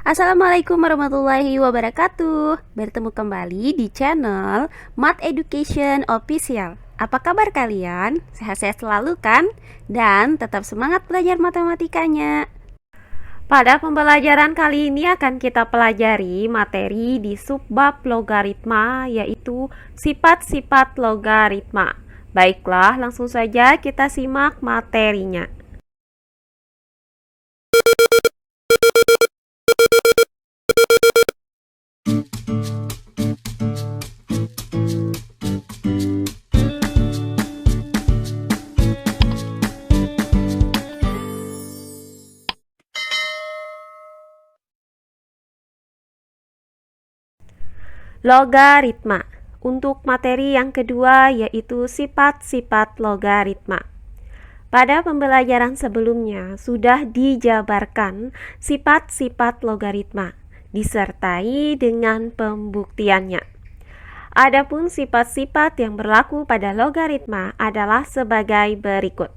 Assalamualaikum warahmatullahi wabarakatuh. Bertemu kembali di channel Math Education Official. Apa kabar kalian? Sehat-sehat selalu kan? Dan tetap semangat belajar matematikanya. Pada pembelajaran kali ini akan kita pelajari materi di subbab logaritma, yaitu sifat-sifat logaritma. Baiklah, langsung saja kita simak materinya. Logaritma. Untuk materi yang kedua yaitu sifat-sifat logaritma. Pada pembelajaran sebelumnya sudah dijabarkan sifat-sifat logaritma disertai dengan pembuktiannya. Adapun sifat-sifat yang berlaku pada logaritma adalah sebagai berikut.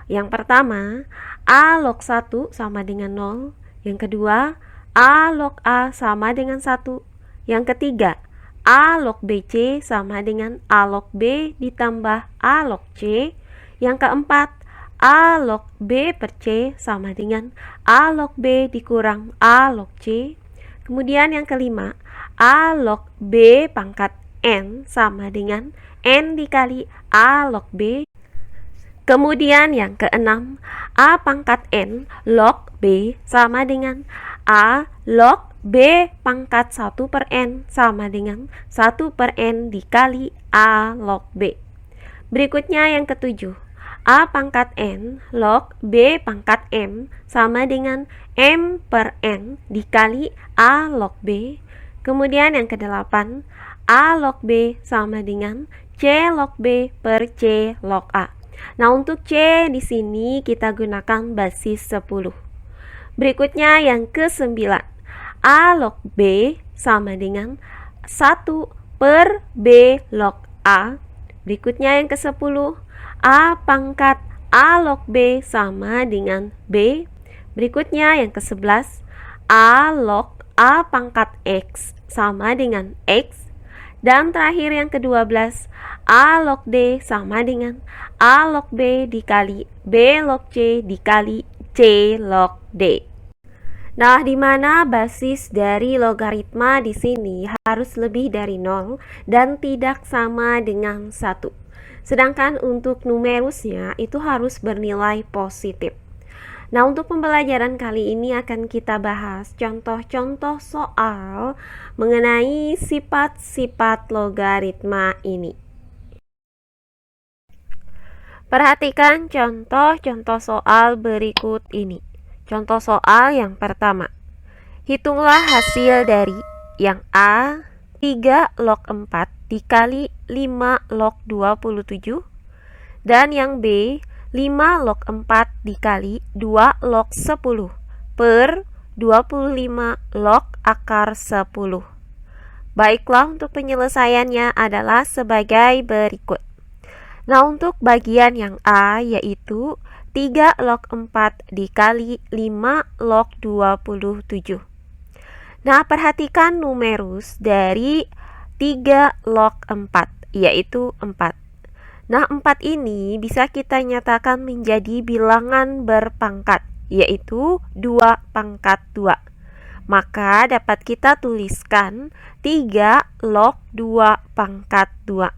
Yang pertama, A log 1 sama dengan 0. Yang kedua, A log A sama dengan 1. Yang ketiga, A log BC sama dengan A log B ditambah A log C. Yang keempat, A log B per C sama dengan A log B dikurang A log C. Kemudian yang kelima, A log B pangkat N sama dengan N dikali A log B. Kemudian yang keenam, A pangkat N log B sama dengan A log B pangkat 1 per N sama dengan 1 per N dikali A log B. Berikutnya yang ketujuh, A pangkat N log B pangkat M sama dengan M per N dikali A log B. Kemudian yang kedelapan, A log B sama dengan C log B per C log A. Nah, untuk C di sini kita gunakan basis 10. Berikutnya yang ke-9, A log B sama dengan 1 per B log A. Berikutnya yang ke-10, A pangkat A log B sama dengan B. Berikutnya yang ke-11, A log A pangkat X sama dengan X. Dan terakhir yang ke-12, A log D sama dengan A log B dikali B log C dikali C log D. Nah, di mana basis dari logaritma di sini harus lebih dari 0 dan tidak sama dengan 1. Sedangkan untuk numerusnya itu harus bernilai positif. Nah, untuk pembelajaran kali ini akan kita bahas contoh-contoh soal mengenai sifat-sifat logaritma ini. Perhatikan contoh-contoh soal berikut ini. Contoh soal yang pertama. Hitunglah hasil dari yang A 3 log 4 dikali 5 log 27 dan yang B 5 log 4 dikali 2 log 10 per 25 log akar 10. Baiklah, untuk penyelesaiannya adalah sebagai berikut. Nah, untuk bagian yang A yaitu 3 log 4 dikali 5 log 27. Nah, perhatikan numerus dari 3 log 4, yaitu 4. Nah, 4 ini bisa kita nyatakan menjadi bilangan berpangkat, yaitu 2 pangkat 2. Maka dapat kita tuliskan 3 log 2 pangkat 2.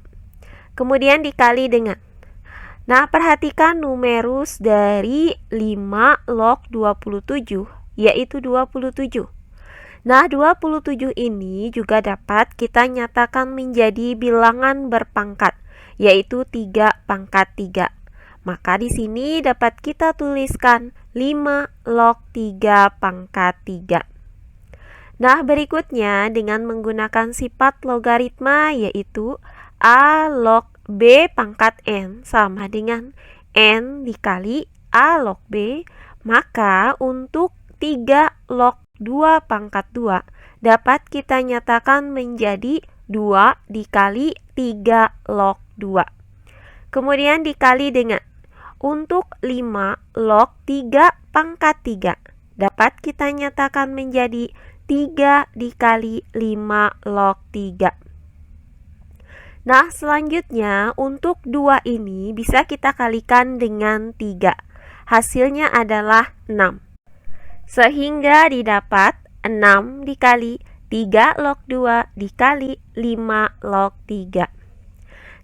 Kemudian dikali dengan, nah, perhatikan numerus dari 5 log 27, yaitu 27. Nah, 27 ini juga dapat kita nyatakan menjadi bilangan berpangkat, yaitu 3 pangkat 3. Maka di sini dapat kita tuliskan 5 log 3 pangkat 3. Nah, berikutnya dengan menggunakan sifat logaritma yaitu A log B pangkat N sama dengan N dikali A log B, maka untuk 3 log 2 pangkat 2 dapat kita nyatakan menjadi 2 dikali 3 log 2. Kemudian dikali dengan untuk 5 log 3 pangkat 3 dapat kita nyatakan menjadi 3 dikali 5 log 3. Nah, selanjutnya untuk 2 ini bisa kita kalikan dengan 3. Hasilnya adalah 6. Sehingga didapat 6 dikali 3 log 2 dikali 5 log 3.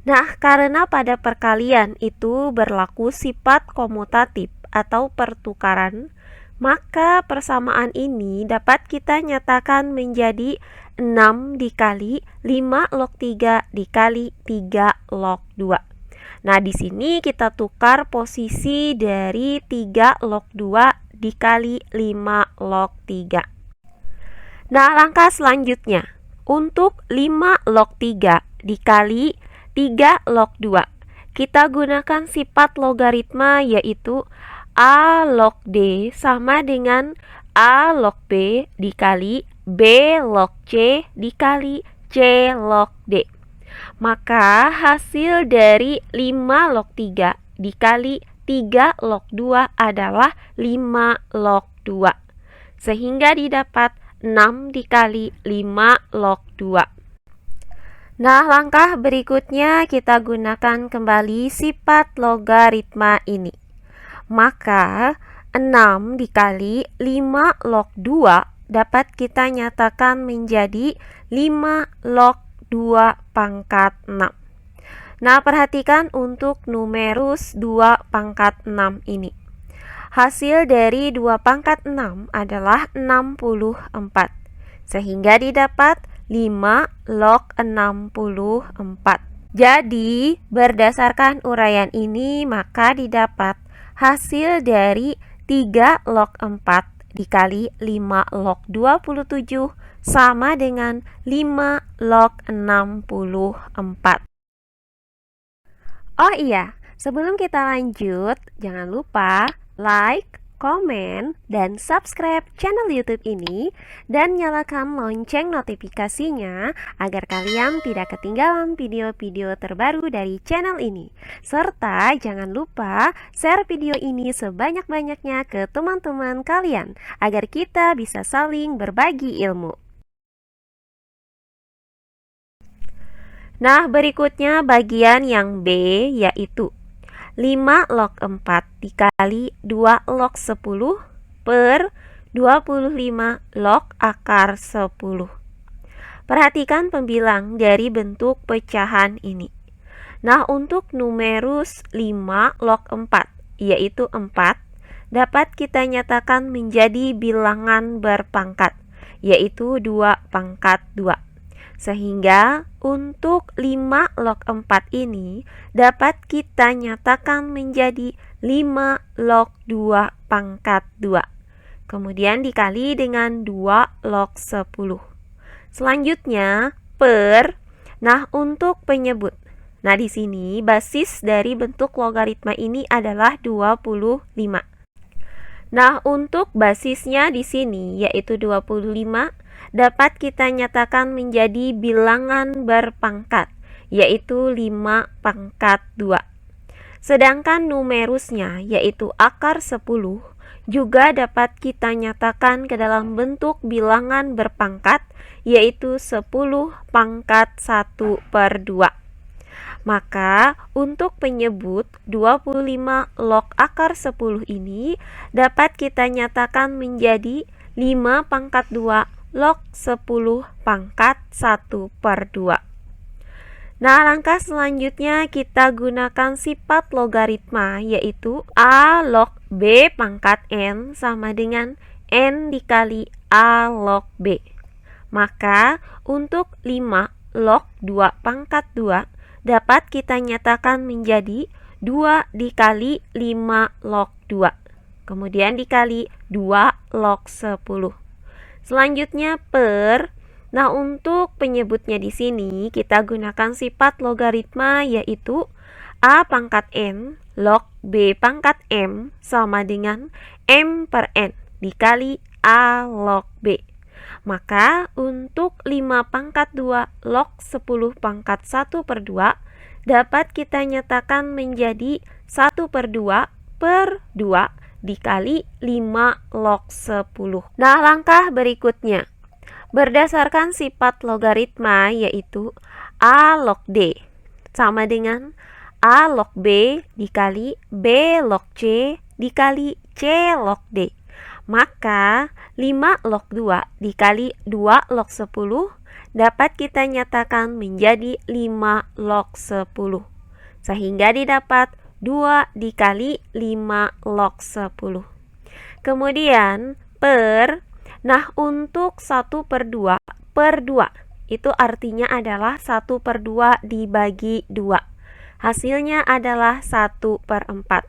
Nah, karena pada perkalian itu berlaku sifat komutatif atau pertukaran, maka persamaan ini dapat kita nyatakan menjadi 6 dikali 5 log 3 dikali 3 log 2. Nah, di sini kita tukar posisi dari 3 log 2 dikali 5 log 3. Nah, langkah selanjutnya, untuk 5 log 3 dikali 3 log 2, kita gunakan sifat logaritma yaitu A log D sama dengan A log B dikali B log C dikali C log D. Maka hasil dari 5 log 3 dikali 3 log 2 adalah 5 log 2. Sehingga didapat 6 dikali 5 log 2. Nah, langkah berikutnya kita gunakan kembali sifat logaritma ini. Maka 6 dikali 5 log 2 dapat kita nyatakan menjadi 5 log 2 pangkat 6. Nah, perhatikan untuk numerus 2 pangkat 6 ini. Hasil dari 2 pangkat 6 adalah 64. Sehingga didapat 5 log 64. Jadi, berdasarkan uraian ini maka didapat hasil dari 3 log 4 dikali 5 log 27 sama dengan 5 log 64. Oh iya, sebelum kita lanjut, jangan lupa like, komen, dan subscribe channel YouTube ini dan nyalakan lonceng notifikasinya agar kalian tidak ketinggalan video-video terbaru dari channel ini. Serta jangan lupa share video ini sebanyak-banyaknya ke teman-teman kalian agar kita bisa saling berbagi ilmu. Nah, berikutnya bagian yang B yaitu 5 log 4 dikali 2 log 10 per 25 log akar 10. Perhatikan pembilang dari bentuk pecahan ini. Nah, untuk numerus 5 log 4 yaitu 4 dapat kita nyatakan menjadi bilangan berpangkat yaitu 2 pangkat 2. Sehingga untuk 5 log 4 ini dapat kita nyatakan menjadi 5 log 2 pangkat 2. Kemudian dikali dengan 2 log 10. Selanjutnya per. Nah, untuk penyebut. Nah, di sini basis dari bentuk logaritma ini adalah 25. Nah, untuk basisnya di sini yaitu 25 dapat kita nyatakan menjadi bilangan berpangkat yaitu 5 pangkat 2. Sedangkan numerusnya yaitu akar 10 juga dapat kita nyatakan ke dalam bentuk bilangan berpangkat yaitu 10 pangkat 1 per 2. Maka untuk penyebut 25 log akar 10 ini dapat kita nyatakan menjadi 5 pangkat 2 log 10 pangkat 1 per 2. Nah, langkah selanjutnya kita gunakan sifat logaritma yaitu A log B pangkat N sama dengan N dikali A log B. Maka untuk 5 log 2 pangkat 2 dapat kita nyatakan menjadi 2 dikali 5 log 2. Kemudian dikali 2 log 10. Selanjutnya per. Nah, untuk penyebutnya di sini kita gunakan sifat logaritma yaitu A pangkat N log B pangkat M sama dengan M per N dikali A log B. Maka untuk 5 pangkat 2 log 10 pangkat 1 per 2 dapat kita nyatakan menjadi 1 per 2 per 2 dikali 5 log 10. Nah, langkah berikutnya. Berdasarkan sifat logaritma yaitu A log D sama dengan A log B dikali B log C dikali C log D. Maka 5 log 2 dikali 2 log 10 dapat kita nyatakan menjadi 5 log 10. Sehingga didapat 2 dikali 5 log 10. Kemudian nah untuk 1/2 per 2 itu artinya adalah 1/2 dibagi 2. Hasilnya adalah 1/4.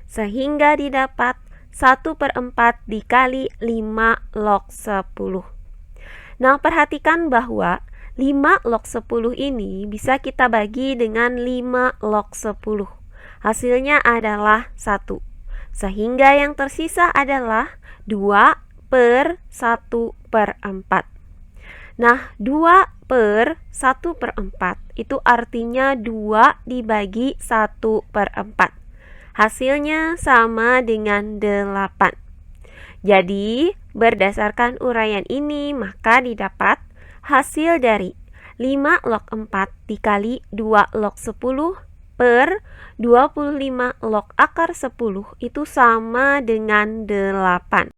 Sehingga didapat 1/4 dikali 5 log 10. Nah, perhatikan bahwa 5 log 10 ini bisa kita bagi dengan 5 log 10. Hasilnya adalah 1. Sehingga yang tersisa adalah 2/1/4. Nah, 2/1/4 itu artinya 2 dibagi 1/4. Hasilnya sama dengan 8. Jadi, berdasarkan uraian ini, maka didapat hasil dari 5 log 4 dikali 2 log 10 per 25 log akar 10 itu sama dengan 8.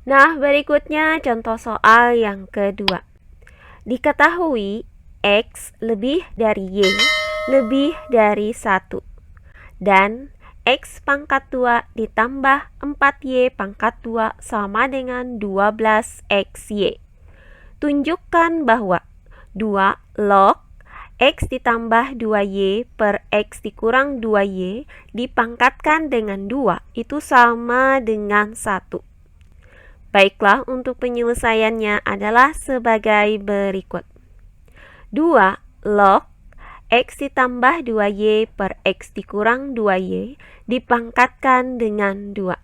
Nah, berikutnya contoh soal yang kedua. Diketahui X lebih dari Y lebih dari 1 dan X pangkat 2 ditambah 4Y pangkat 2 sama dengan 12XY. Tunjukkan bahwa 2 log X ditambah 2Y per X dikurang 2Y dipangkatkan dengan 2 itu sama dengan 1. Baiklah, untuk penyelesaiannya adalah sebagai berikut. 2 log X ditambah 2Y per X dikurang 2Y dipangkatkan dengan 2.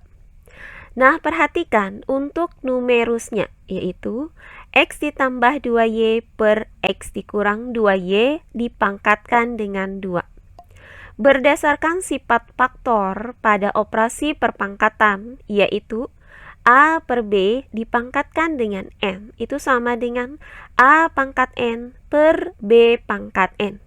Nah, perhatikan untuk numerusnya, yaitu X ditambah 2Y per X dikurang 2Y dipangkatkan dengan 2. Berdasarkan sifat faktor pada operasi perpangkatan, yaitu A per B dipangkatkan dengan N, itu sama dengan A pangkat N per B pangkat N.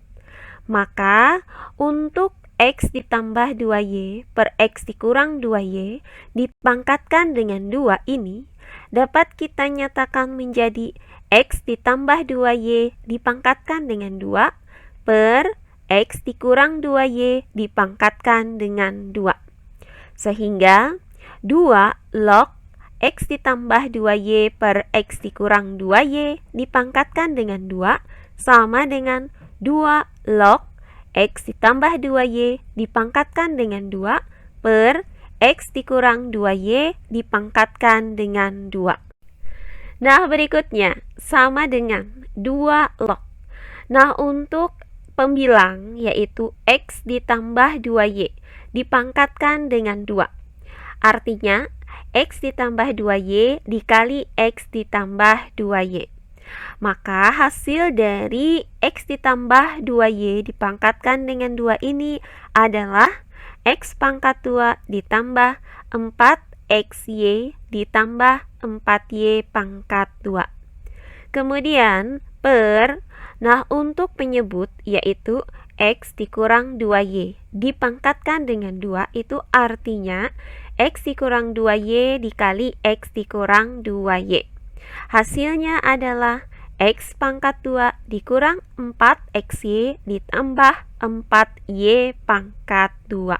Maka untuk X ditambah 2Y per X dikurang 2Y dipangkatkan dengan 2 ini dapat kita nyatakan menjadi X ditambah 2Y dipangkatkan dengan 2 per X dikurang 2Y dipangkatkan dengan 2. Sehingga 2 log X ditambah 2Y per X dikurang 2Y dipangkatkan dengan 2 sama dengan 2 log X ditambah 2Y dipangkatkan dengan 2 per X dikurang 2Y dipangkatkan dengan 2. Nah, berikutnya sama dengan 2 log. Nah, untuk pembilang yaitu X ditambah 2Y dipangkatkan dengan 2. Artinya X ditambah 2Y dikali X ditambah 2Y. Maka hasil dari X ditambah 2Y dipangkatkan dengan 2 ini adalah X pangkat 2 ditambah 4XY ditambah 4Y pangkat 2. Kemudian nah untuk penyebut yaitu X dikurang 2Y dipangkatkan dengan 2 itu artinya X dikurang 2Y dikali X dikurang 2Y. Hasilnya adalah X pangkat 2 dikurang 4XY ditambah 4Y pangkat 2.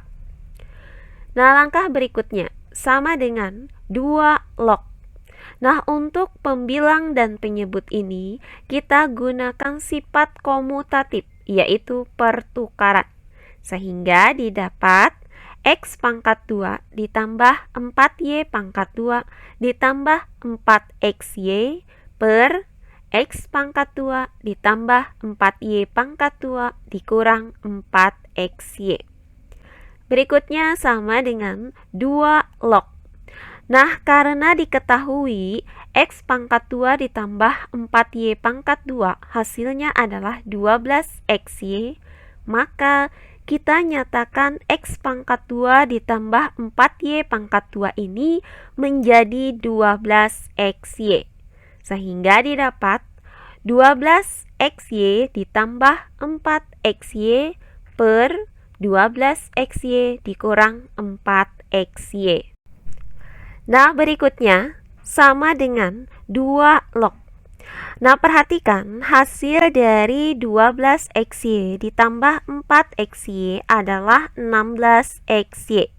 Nah, langkah berikutnya sama dengan 2 log. Nah, untuk pembilang dan penyebut ini kita gunakan sifat komutatif yaitu pertukaran. Sehingga didapat X pangkat 2 ditambah 4Y pangkat 2 ditambah 4XY per X pangkat 2 ditambah 4Y pangkat 2 dikurang 4XY. Berikutnya sama dengan 2 log. Nah, karena diketahui X pangkat 2 ditambah 4Y pangkat 2 hasilnya adalah 12XY, maka kita nyatakan X pangkat 2 ditambah 4Y pangkat 2 ini menjadi 12XY. Sehingga didapat 12XY ditambah 4XY per 12XY dikurang 4XY. Nah, berikutnya sama dengan 2 log. Nah, perhatikan hasil dari 12XY ditambah 4XY adalah 16XY.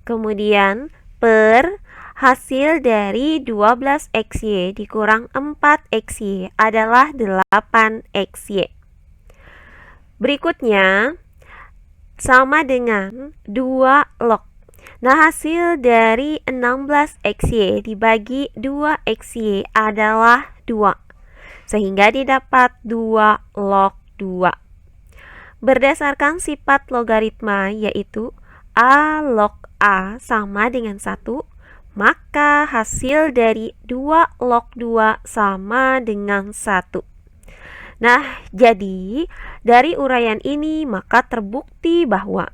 Kemudian per hasil dari 12XY dikurang 4XY adalah 8XY. Berikutnya sama dengan 2 log. Nah, hasil dari 16XY dibagi 2XY adalah 2. Sehingga didapat 2 log 2. Berdasarkan sifat logaritma yaitu A log A sama dengan 1, maka hasil dari 2 log 2 sama dengan 1. Nah, jadi dari uraian ini maka terbukti bahwa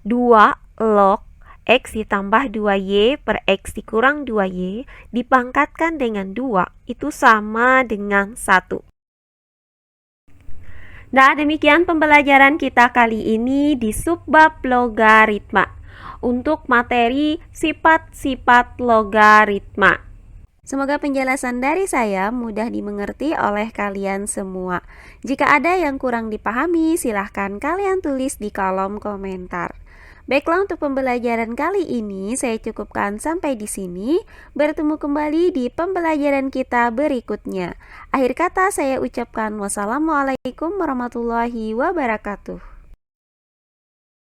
2 log X ditambah 2Y per X dikurang 2Y dipangkatkan dengan 2 itu sama dengan 1. Nah, demikian pembelajaran kita kali ini di subbab logaritma untuk materi sifat-sifat logaritma. Semoga penjelasan dari saya mudah dimengerti oleh kalian semua. Jika ada yang kurang dipahami, silahkan kalian tulis di kolom komentar. Baiklah, untuk pembelajaran kali ini saya cukupkan sampai di sini. Bertemu kembali di pembelajaran kita berikutnya. Akhir kata saya ucapkan wassalamualaikum warahmatullahi wabarakatuh.